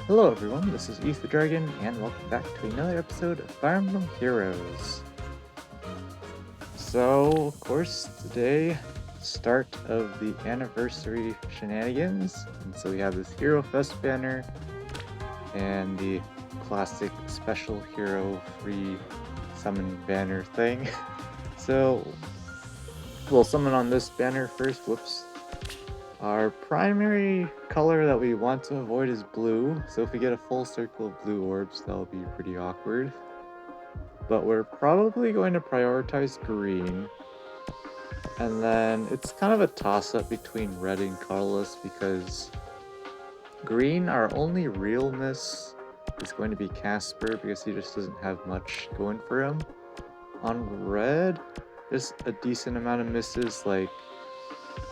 Hello everyone, this is Ether Dragon, and welcome back to another episode of Fire Emblem Heroes. So, of course, today, start of the anniversary shenanigans, and so we have this Hero Fest banner, and the classic special hero free summon banner thing. So, we'll summon on this banner first, whoops. Our primary color that we want to avoid is blue, so if we get a full circle of blue orbs, that'll be pretty awkward. But we're probably going to prioritize green. And then it's kind of a toss-up between red and colorless because green, our only real miss is going to be Casper because he just doesn't have much going for him. On red, there's a decent amount of misses, like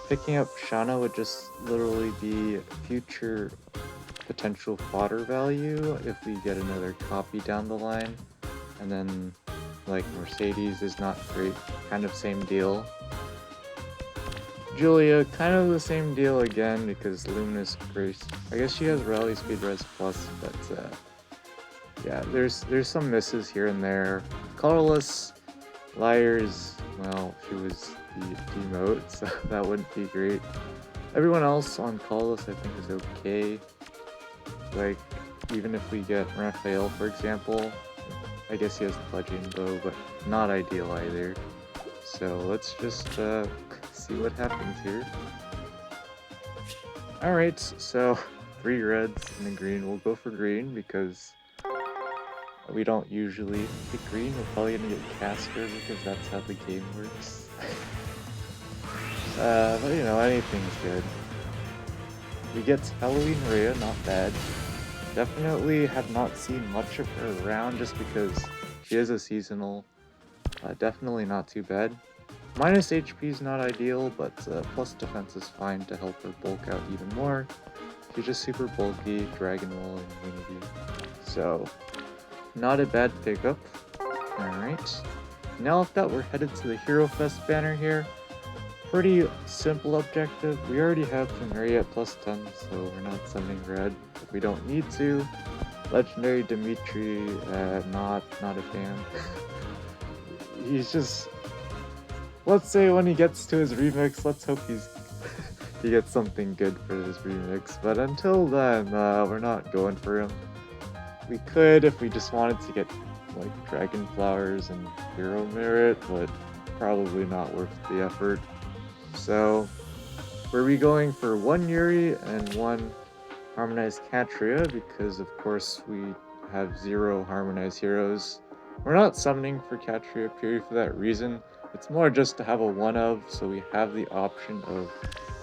picking up Shauna would just literally be future potential fodder value if we get another copy down the line. And then, like, Mercedes is not great, kind of same deal. Julia, kind of the same deal again because Luminous Grace, I guess she has Rally Speed Res Plus, but yeah, there's some misses here and there. Colorless, Liars, well, she was the demote, so that wouldn't be great. Everyone else on colorless I think is okay. Like, even if we get Raphael, for example, I guess he has Pledging Bow, but not ideal either. So let's just see what happens here. Alright, so 3 reds and a green. We'll go for green because we don't usually pick green. We're probably gonna get Casper because that's how the game works. But you know, anything's good. We get Halloween Rhea, not bad. Definitely have not seen much of her around just because she is a seasonal. Definitely not too bad. Minus HP is not ideal, but plus defense is fine to help her bulk out even more. She's just super bulky, Dragon Wall, and Unity. So, not a bad pickup. Alright. Now that we're headed to the Hero Fest banner here, pretty simple objective. We already have Funeria at plus 10, so we're not sending red if we don't need to. Legendary Dimitri, not a fan. He's just, let's say when he gets to his remix, let's hope he gets something good for his remix. But until then, we're not going for him. We could if we just wanted to get like Dragon Flowers and Hero Merit, but probably not worth the effort. So, were we going for 1 Yuri and 1 Harmonized Catria because of course we have 0 Harmonized Heroes. We're not summoning for Catria purely for that reason. It's more just to have a 1 of, so we have the option of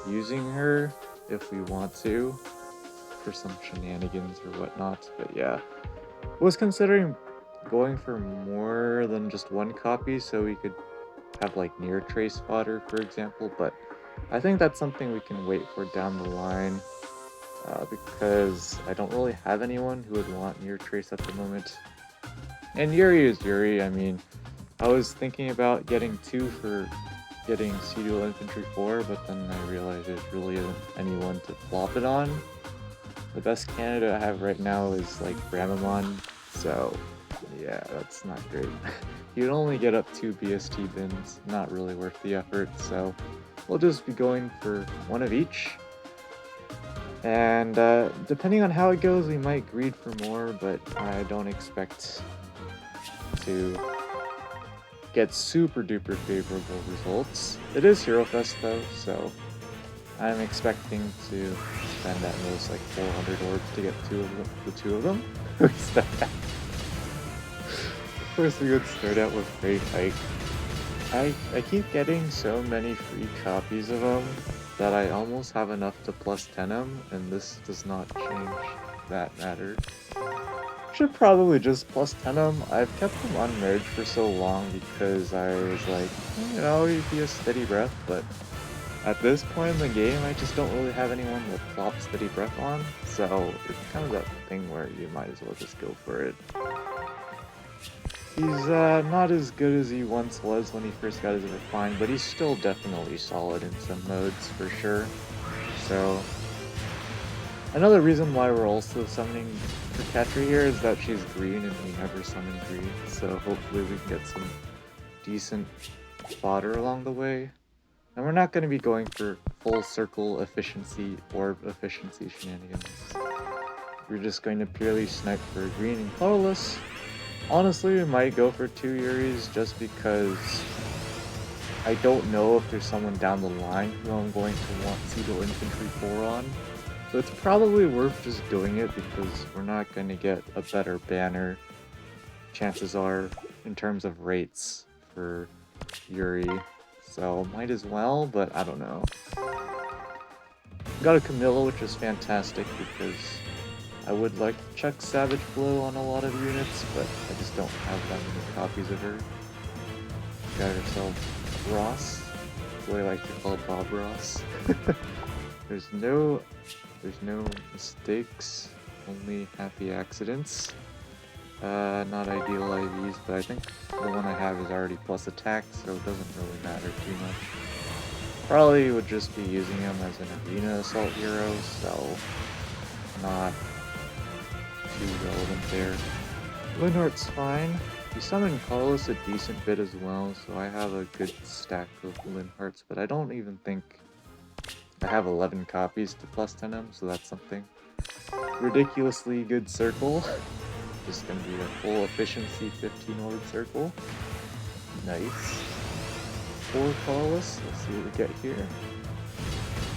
using her if we want to for some shenanigans or whatnot. But yeah, was considering going for more than just 1 copy so we could have like near trace fodder, for example, but I think that's something we can wait for down the line because I don't really have anyone who would want near trace at the moment. And Yuri is Yuri. I mean, I was thinking about getting 2 for getting Pseudo Infantry 4, but then I realized there's really isn't anyone to flop it on. The best candidate I have right now is like Bramamon, so yeah, that's not great. You'd only get up 2 BST bins, not really worth the effort, so we'll just be going for 1 of each. And depending on how it goes, we might greed for more, but I don't expect to get super duper favorable results. It is Hero Fest though, so I'm expecting to spend at most like 400 orbs to get the two of them. Step back. Of course we would start out with Great Hike. I keep getting so many free copies of them that I almost have enough to plus 10 them, and this does not change that matter. Should probably just plus 10 them. I've kept them unmerged for so long because I was like, you know, it'd be a steady breath, but at this point in the game, I just don't really have anyone to plop steady breath on, so it's kind of that thing where you might as well just go for it. He's not as good as he once was when he first got his refine, but he's still definitely solid in some modes for sure. So Another reason why we're also summoning Catcher here is that she's green and we never summon green, so hopefully we can get some decent fodder along the way. And we're not going to be going for full circle efficiency or efficiency shenanigans. We're just going to purely snipe for green and colorless. Honestly, we might go for 2 Yuris just because I don't know if there's someone down the line who I'm going to want Pseudo Infantry 4 on. So it's probably worth just doing it because we're not going to get a better banner, chances are, in terms of rates for Yuri. So might as well, but I don't know. Got a Camilla, which is fantastic because I would like to check Savage Blow on a lot of units, but I just don't have that many copies of her. Got ourselves Ross, what I like to call Bob Ross. There's no mistakes, only happy accidents. Not ideal IVs, but I think the one I have is already plus attack, so it doesn't really matter too much. Probably would just be using him as an arena assault hero, so not too relevant there. Linhardt's fine. We summon Carlos a decent bit as well, so I have a good stack of Linhardts, but I don't even think I have 11 copies to plus 10 him, so that's something. Ridiculously good circle. Just gonna be a full efficiency 15 orb circle. Nice. 4 colorless. Let's see what we get here.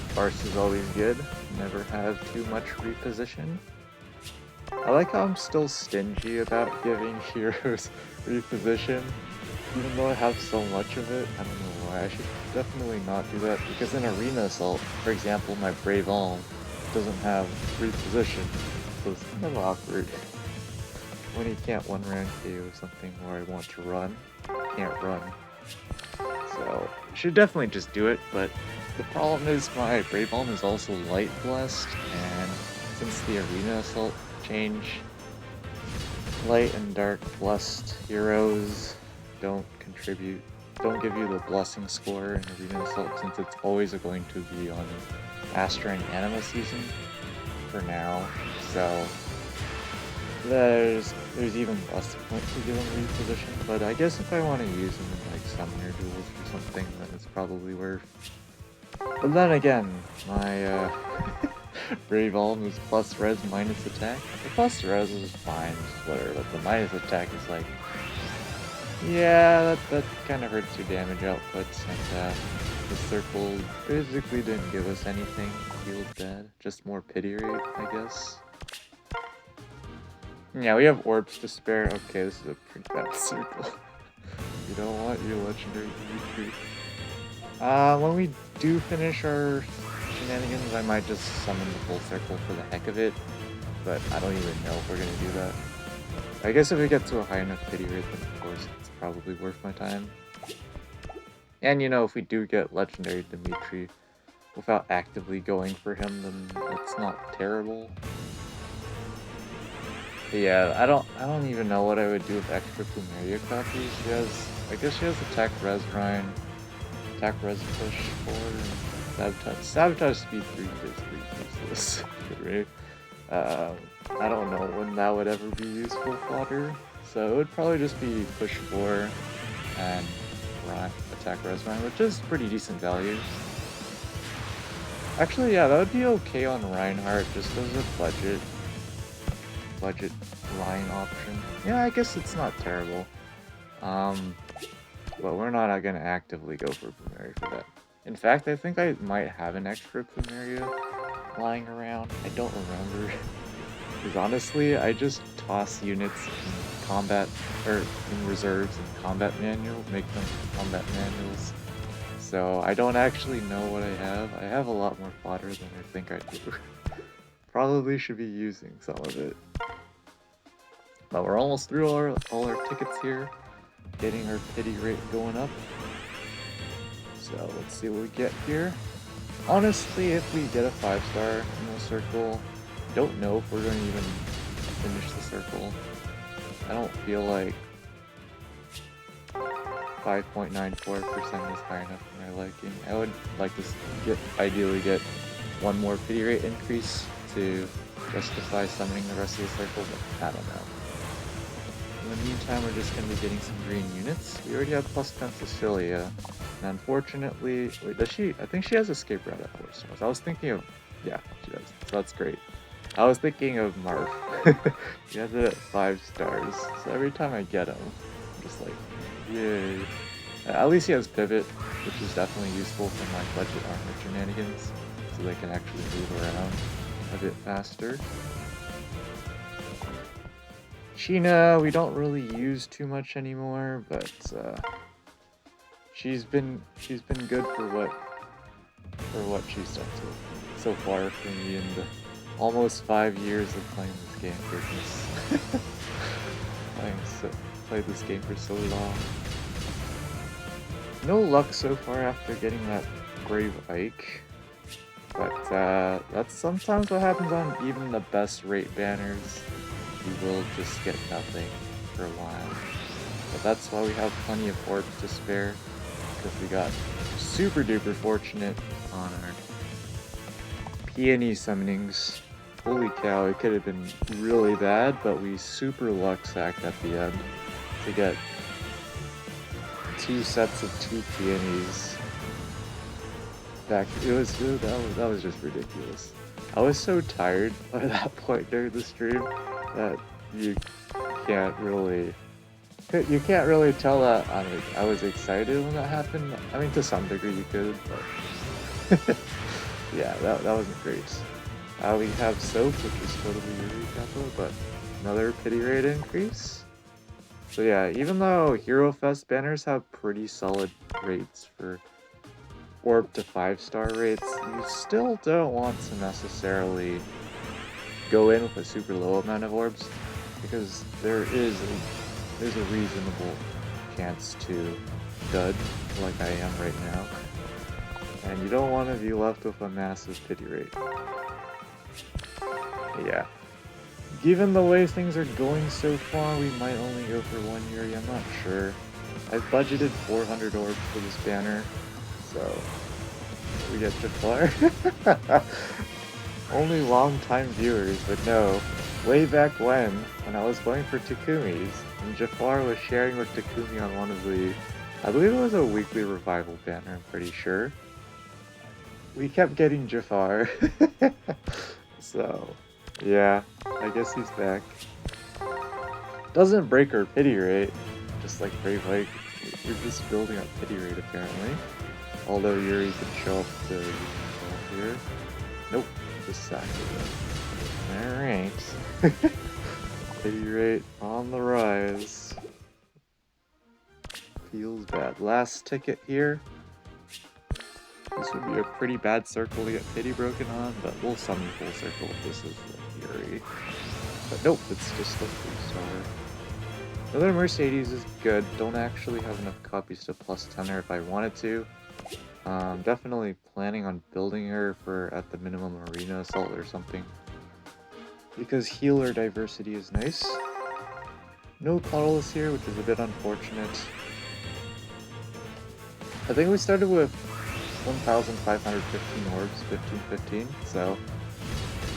Farce is always good. Never have too much reposition. I like how I'm still stingy about giving heroes reposition, even though I have so much of it. I don't know why. I should definitely not do that, because in Arena Assault, for example, my Brave Alm doesn't have reposition, so it's kind of awkward. When you can't one-round KO something where I want to run, can't run. So, should definitely just do it, but the problem is my Brave Alm is also Light Blessed, and since the Arena Assault change, Light and Dark Blessed heroes don't give you the Blessing score in Arena Assault, since it's always going to be on Astra and Anima season for now, so there's even less point to give him reposition, but I guess if I want to use him in like Summoner duels or something, then it's probably worth. But then again, my Brave Alm is plus res minus attack. The plus res is fine, whatever, but the minus attack is like, yeah, that kind of hurts your damage outputs, and the circle basically didn't give us anything. Feels bad, just more pity rate, I guess. Yeah, we have orbs to spare. Okay, this is a pretty bad circle. You don't want your legendary retreat. When we do finish our shenanigans, I might just summon the full circle for the heck of it, but I don't even know if we're gonna do that. I guess if we get to a high enough pity rate, then of course it's probably worth my time. And you know, if we do get legendary Dimitri without actively going for him, then it's not terrible. But yeah, I don't even know what I would do with extra Plumeria copies. I guess she has attack res Ryan, attack res push 4, and sabotage. Sabotage speed 3 is pretty useless, right? I don't know when that would ever be useful fodder, so it would probably just be push 4 and attack res Ryan, which is pretty decent value. Actually, yeah, that would be okay on Reinhardt, just as a budget line option. Yeah, I guess it's not terrible. But we're not gonna actively go for Plumeria for that. In fact, I think I might have an extra Plumeria lying around. I don't remember. Because honestly, I just toss units in combat, or in reserves and combat manual, make them combat manuals. So I don't actually know what I have. I have a lot more fodder than I think I do. Probably should be using some of it. But we're almost through all our tickets here, getting our pity rate going up. So let's see what we get here. Honestly, if we get a 5-star in the circle, don't know if we're going to even finish the circle. I don't feel like 5.94% is high enough for my liking. I would like to ideally get one more pity rate increase to justify summoning the rest of the circle, but I don't know. In the meantime, we're just going to be getting some green units. We already have +10 Cecilia, and unfortunately, wait, does she? I think she has escape route at 4 stars. I was thinking of, yeah, she does, so that's great. I was thinking of Marth. He has it at 5 stars, so every time I get him, I'm just like, yay. At least he has pivot, which is definitely useful for my budget armor shenanigans, so they can actually move around a bit faster. Sheena, we don't really use too much anymore, but she's been good for what she's done so far for me in the almost 5 years of playing this game. Goodness, played this game for so long. No luck so far after getting that Grave Ike, but that's sometimes what happens on even the best rate banners. You will just get nothing for a while. But that's why we have plenty of orbs to spare, because we got super duper fortunate on our peony summonings. Holy cow, it could have been really bad, but we super luck sacked at the end to get 2 sets of 2 peonies back. That was just ridiculous. I was so tired by that point during the stream that you can't really tell that I was excited when that happened. I mean, to some degree you could, but yeah, that wasn't great. We have Soap, which is totally Yuri capital, but another pity rate increase. So yeah, even though Hero Fest banners have pretty solid rates for orb to 5-star rates, you still don't want to necessarily go in with a super low amount of orbs, because there's a reasonable chance to dud like I am right now, and you don't want to be left with a massive pity rate. Yeah, given the way things are going so far, we might only go for 1 Yuri, I'm not sure. I've budgeted 400 orbs for this banner, so we get Jafar. Only long-time viewers would know, way back when I was going for Takumi's, and Jafar was sharing with Takumi on one of the, I believe it was a weekly revival banner, I'm pretty sure. We kept getting Jafar. So, yeah, I guess he's back. Doesn't break our pity rate, just like Brave Lake. We're just building up pity rate apparently. Although Yuri can show up to here. Nope. Just sack it. Alright. Pity rate on the rise. Feels bad. Last ticket here. This would be a pretty bad circle to get pity broken on, but we'll summon full circle if this is Yuri. But nope, it's just a 3-star. Another Mercedes is good. Don't actually have enough copies to +10 her if I wanted to. Definitely planning on building her for at the minimum arena assault or something, because healer diversity is nice. No Carlos here, which is a bit unfortunate. I think we started with 1,515 orbs, 1515, so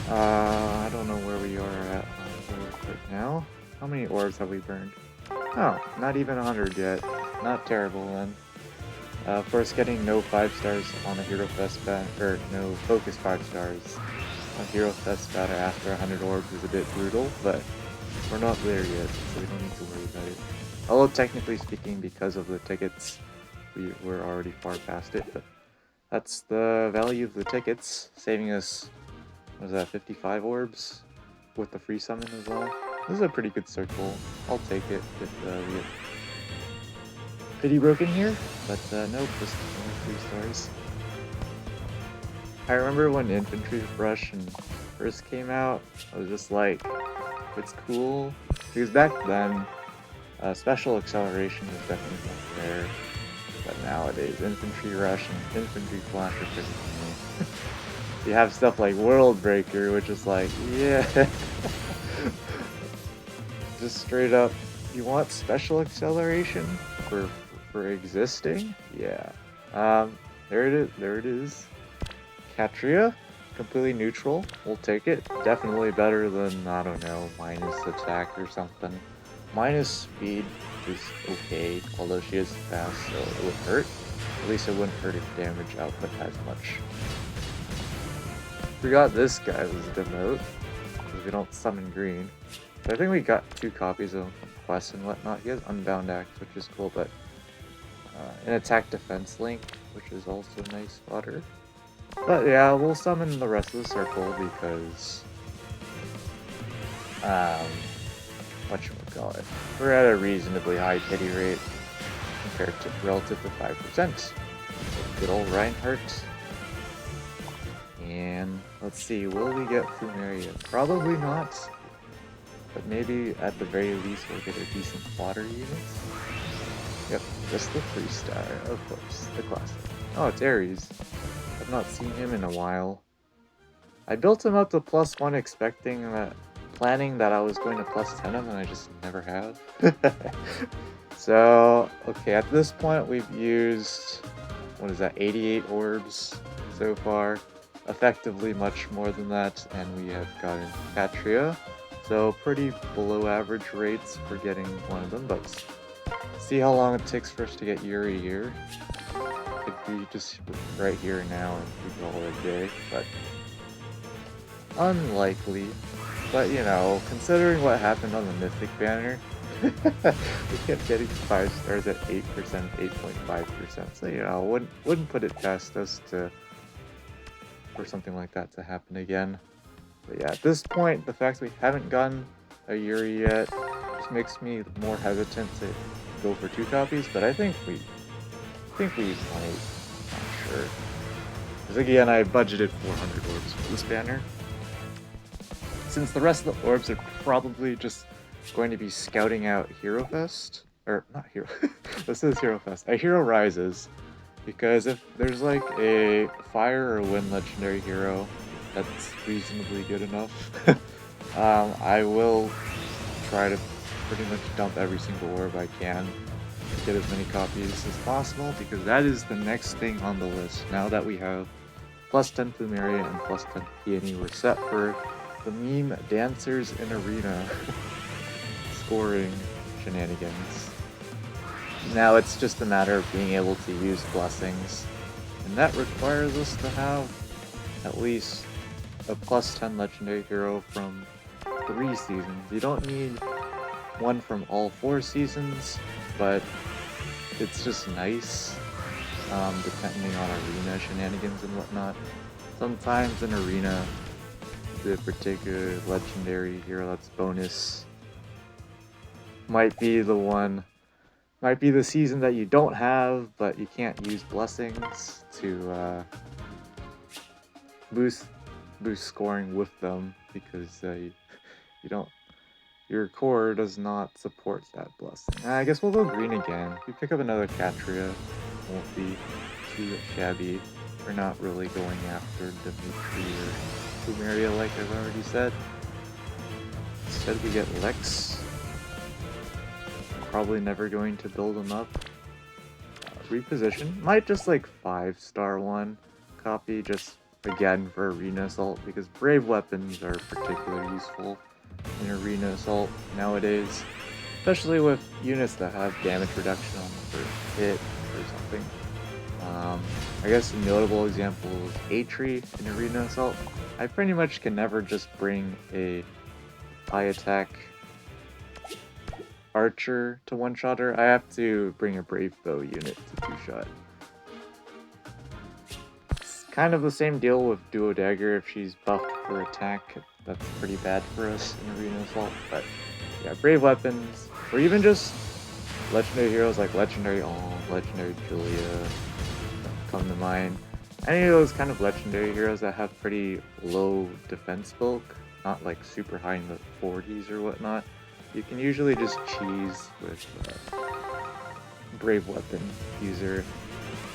I don't know where we are at on orbs right now. How many orbs have we burned? Oh, not even 100 yet. Not terrible then. Of course, getting no 5 stars on a Hero Fest banner, or no focus 5 stars on Hero Fest banner after 100 orbs is a bit brutal, but we're not there yet, so we don't need to worry about it. Although technically speaking, because of the tickets, we're already far past it, but that's the value of the tickets, saving us, what is that, 55 orbs with the free summon as well. This is a pretty good circle. I'll take it if we get pity broken here, but nope, just only 3 stars. I remember when Infantry Rush first came out, I was just like, it's cool, because back then, special acceleration was definitely not there, but nowadays, Infantry Rush and Infantry Flash are pretty cool. You have stuff like World Breaker, which is like, yeah, just straight up, you want special acceleration for existing? Yeah. There it is. Katria. completely neutral. We'll take it. Definitely better than, I don't know, minus attack or something. Minus speed is okay, although she is fast, so it would hurt. At least it wouldn't hurt if damage output as much. We got this guy as a demote, because we don't summon green. But I think we got 2 copies of quests and whatnot. He has Unbound Axe, which is cool, but an attack defense link, which is also nice fodder. But yeah, we'll summon the rest of the circle because whatchamacallit, we're at a reasonably high pity rate compared to relative to 5%. Good old Reinhardt. And let's see, will we get Plumeria? Probably not. But maybe at the very least we'll get a decent fodder unit. Yep, just the 3-star, of course, the classic. Oh, it's Ares. I've not seen him in a while. I built him up to +1 planning that I was going to +10 him, and I just never have. So, okay, at this point we've used, 88 orbs so far. Effectively much more than that, and we have gotten Patria. So pretty below average rates for getting one of them, but see how long it takes for us to get Yuri here. Could be just right here now and we call it a day, but unlikely. But you know, considering what happened on the Mythic Banner, we kept getting 5 stars at 8%, 8.5%. So you know, wouldn't put it past us for something like that to happen again. But yeah, at this point, the fact we haven't gotten a Yuri yet just makes me more hesitant to go for 2 copies, but I think we might. Not sure. Because again, I budgeted 400 orbs for this banner. Since the rest of the orbs are probably just going to be scouting out Hero Fest, or not Hero, this is Hero Fest, a Hero Rises, because if there's like a fire or wind legendary hero that's reasonably good enough, I will try to pretty much dump every single orb I can to get as many copies as possible, because that is the next thing on the list. Now that we have +10 Plumeria and +10 Peony, we're set for the meme dancers in arena scoring shenanigans. Now it's just a matter of being able to use blessings, and that requires us to have at least a +10 legendary hero from 3 seasons. You don't need one from all 4 seasons, but it's just nice, depending on arena shenanigans and whatnot. Sometimes in arena, the particular legendary hero that's bonus might be the season that you don't have, but you can't use blessings to boost scoring with them, because your core does not support that blessing. I guess we'll go green again. If we pick up another Catria, it won't be too shabby. We're not really going after Dimitri or Plumeria like I've already said. Instead we get Lex. Probably never going to build him up. Reposition. Might just like 5-star one copy, just again for arena assault, because brave weapons are particularly useful in arena assault nowadays, especially with units that have damage reduction on the first hit or something. I guess a notable example is Atri in arena assault. I pretty much can never just bring a high attack archer to one-shot her. I have to bring a brave bow unit to 2-shot. It's kind of the same deal with Duo Dagger. If she's buffed for attack, that's pretty bad for us in arena assault. But yeah, brave weapons, or even just legendary heroes like Legendary All, Legendary Julia come to mind. Any of those kind of legendary heroes that have pretty low defense bulk, not like super high in the 40s or whatnot, you can usually just cheese with brave weapon user.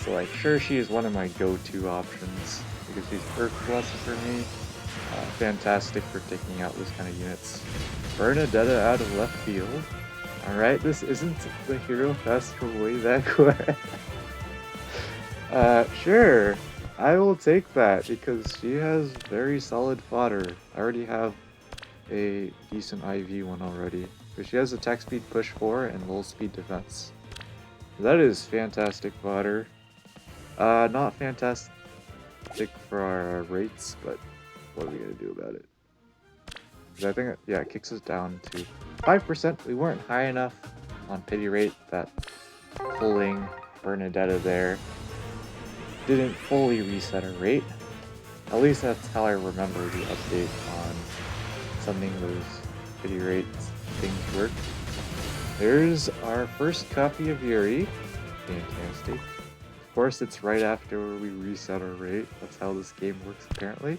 So like, sure, she is one of my go-to options because she's Earth Blessed for me. Fantastic for taking out those kind of units. Bernadetta out of left field. Alright, this isn't the Hero Fest from way back when. Sure. I will take that because she has very solid fodder. I already have a decent IV one already. But she has attack speed push 4 and lull speed defense. That is fantastic fodder. Not fantastic for our rates, but what are we gonna do about it? I think, yeah, it kicks us down to 5%. We weren't high enough on pity rate that pulling Bernadetta there didn't fully reset our rate. At least that's how I remember the update on sending those pity rates things work. There's our first copy of Yuri. Fantastic. Of course, it's right after we reset our rate. That's how this game works, apparently.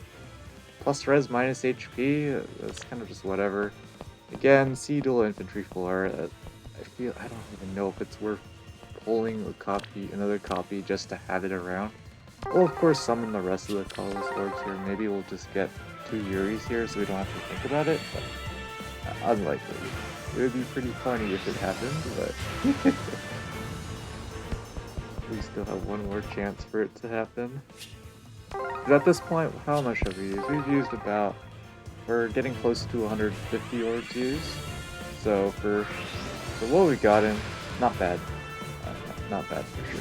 Plus res, minus HP. That's kind of just whatever. Again, see dual infantry floor. I don't even know if it's worth pulling another copy just to have it around. We'll of course summon the rest of the colorless orbs here. Maybe we'll just get 2 Yuris here so we don't have to think about it, but unlikely. It would be pretty funny if it happened, but we still have one more chance for it to happen. But at this point, how much have we used? We've used we're getting close to 150 orbs used. So for what we got in, not bad. Not bad for sure.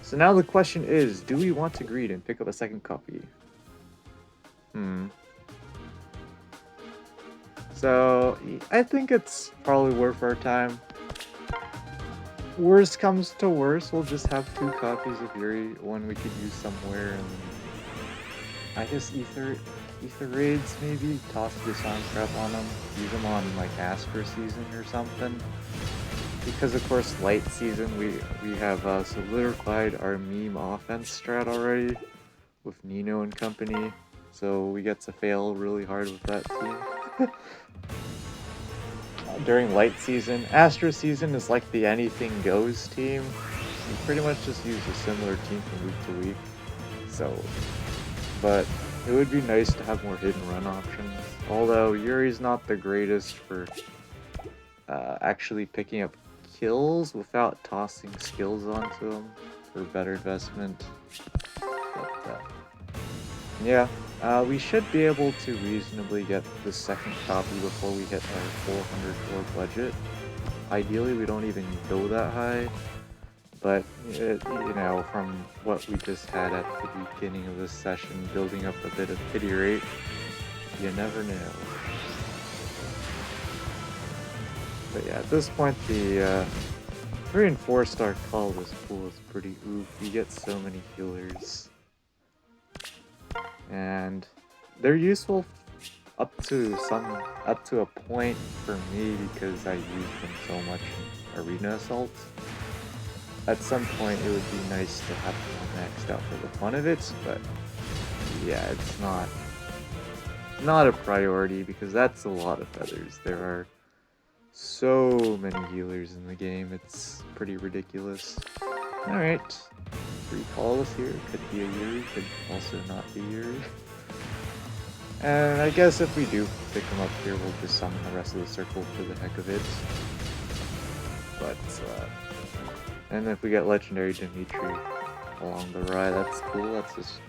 So now the question is, do we want to greed and pick up a second copy? So I think it's probably worth our time. Worst comes to worst, we'll just have 2 copies of Yuri, one we could use somewhere, and I guess Ether raids maybe, toss the sound scrap on them, use them on like Astra season or something. Because of course light season we have solidified our meme offense strat already with Nino and company, so we get to fail really hard with that team. During light season, Astra season is like the anything goes team. We pretty much just use a similar team from week to week. So, but it would be nice to have more hidden run options. Although Yuri's not the greatest for actually picking up kills without tossing skills onto them for better investment. But, yeah. We should be able to reasonably get the second copy before we hit our 400 ore budget. Ideally, we don't even go that high, but you know, from what we just had at the beginning of this session, building up a bit of pity rate, you never know. But yeah, at this point, the reinforced our colorless pool is pretty oof. You get so many healers. And they're useful up to a point for me because I use them so much in arena assaults. At some point it would be nice to have them maxed out for the fun of it, but yeah, it's not a priority because that's a lot of feathers. There are so many healers in the game, it's pretty ridiculous. Alright. 3 colorless here, could be a Yuri, could also not be Yuri. And I guess if we do pick them up here, we'll just summon the rest of the circle for the heck of it. But, and if we get Legendary Dimitri along the ride, that's cool, that's just...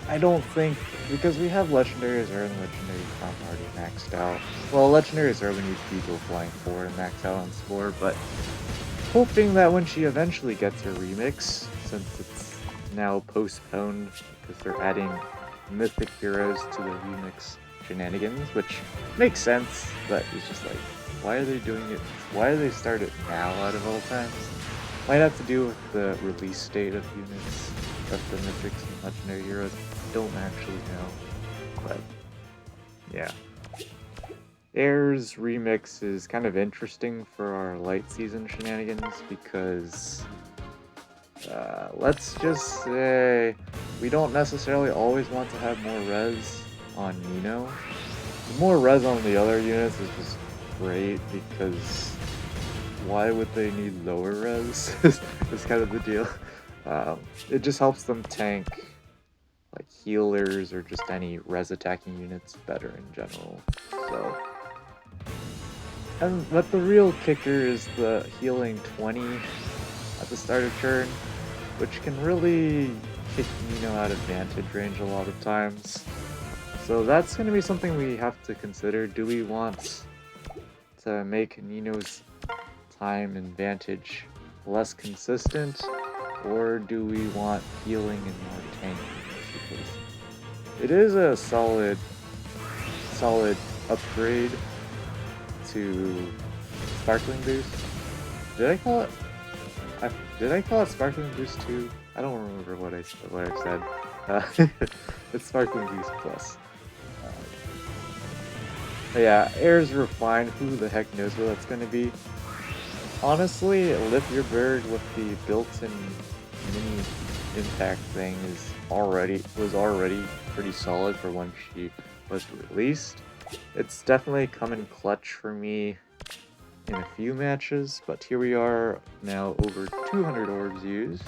I don't think, because we have Legendary Azure and Legendary Crown already maxed out. Well, Legendary Azure we need Beagle Flying 4 and max out on Spore, but hoping that when she eventually gets her remix, since it's now postponed because they're adding Mythic Heroes to the remix shenanigans, which makes sense, but it's just like, why are they doing it? Why do they start it now out of all times? Might have to do with the release date of units of the Mythics and Legendary Heroes. Don't actually know, but yeah. Air's remix is kind of interesting for our light season shenanigans because let's just say we don't necessarily always want to have more res on Nino. More res on the other units is just great because why would they need lower res? is kind of the deal. It just helps them tank like healers or just any res attacking units better in general. So, but the real kicker is the healing 20 at the start of turn, which can really kick Nino out of vantage range a lot of times. So that's going to be something we have to consider. Do we want to make Nino's time and vantage less consistent, or do we want healing and more tanking? Because it is a solid upgrade to Sparkling Boost. Did I call it? Did I call it Sparkling Boost 2? I don't remember what I said. It's Sparkling Boost Plus. But yeah, Air's refined. Who the heck knows what that's going to be? Honestly, Lift Your Bird with the built-in mini impact thing was already pretty solid for when she was released. It's definitely come in clutch for me in a few matches, but here we are now, over 200 orbs used.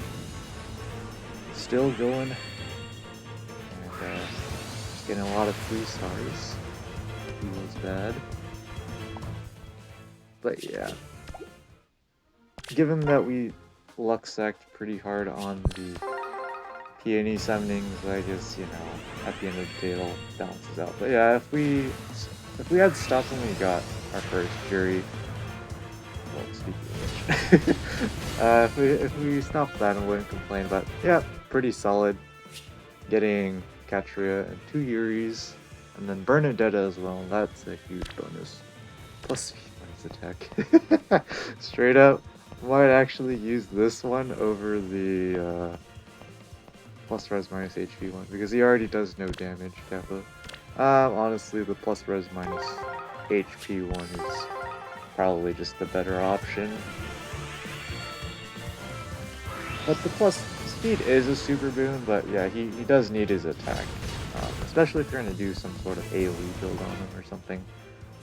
Still going, and just getting a lot of 3 stars. Feels bad. But yeah. Given that we luck-sacked pretty hard on the peony summonings, I guess, you know, at the end of the day it all balances out. But yeah, if we had stopped when we got our first jury, well, speaking of which, if we stopped that, I wouldn't complain. But yeah, pretty solid. Getting Katria and 2 Yuris, and then Bernadetta as well. That's a huge bonus. Plus attack. Straight up, might actually use this one over the plus res minus HP one, because he already does no damage, Kappa. Honestly, the plus res minus HP one is probably just the better option. But the plus speed is a super boon, but yeah, he does need his attack. Especially if you're going to do some sort of AoE build on him or something.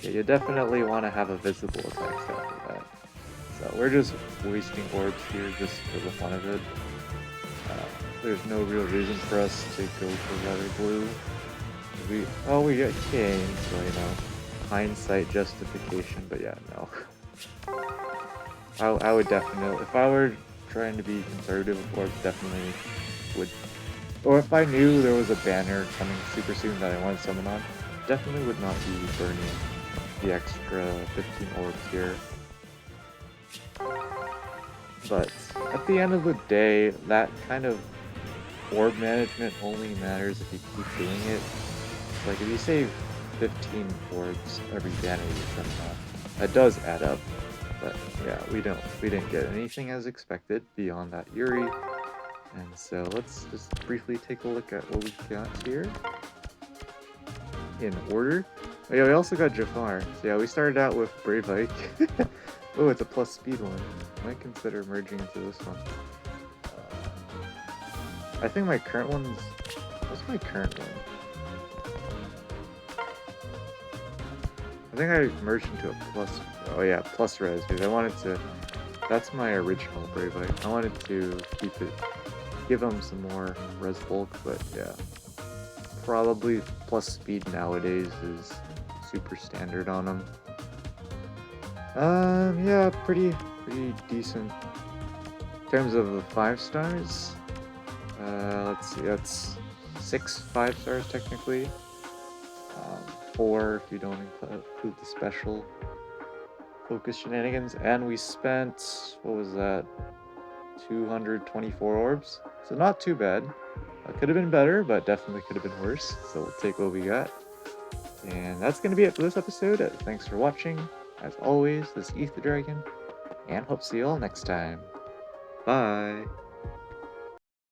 Yeah, you definitely want to have a visible attack stat for that. So we're just wasting orbs here just for the fun of it. There's no real reason for us to go for red or blue. We got Kane, so you know, hindsight justification, but yeah, no. I would definitely, if I were trying to be conservative with orbs, definitely would, or if I knew there was a banner coming super soon that I wanted to summon on, definitely would not be burning the extra 15 orbs here. But at the end of the day, that kind of orb management only matters if you keep doing it. Like if you save 15 orbs every banner you summon on, that does add up. But yeah, we didn't get anything as expected beyond that Yuri. And so let's just briefly take a look at what we got here in order. Oh yeah, we also got Jafar. So yeah, we started out with Brave Ike. Oh, it's a plus speed one. Might consider merging into this one. I think my current one's... What's my current one? I think I merged into a plus... Oh yeah, plus res, because I wanted to... That's my original Brave Ike. I wanted to keep it... Give him some more res bulk, but yeah. Probably plus speed nowadays is super standard on him. Yeah, pretty decent. In terms of the 5 stars, let's see, that's 6 5 stars technically. 4 if you don't include the special focus shenanigans. And we spent, what was that, 224 orbs? So not too bad. Could have been better, but definitely could have been worse. So we'll take what we got. And that's going to be it for this episode. Thanks for watching. As always, this is Eth the Dragon, and hope to see you all next time. Bye!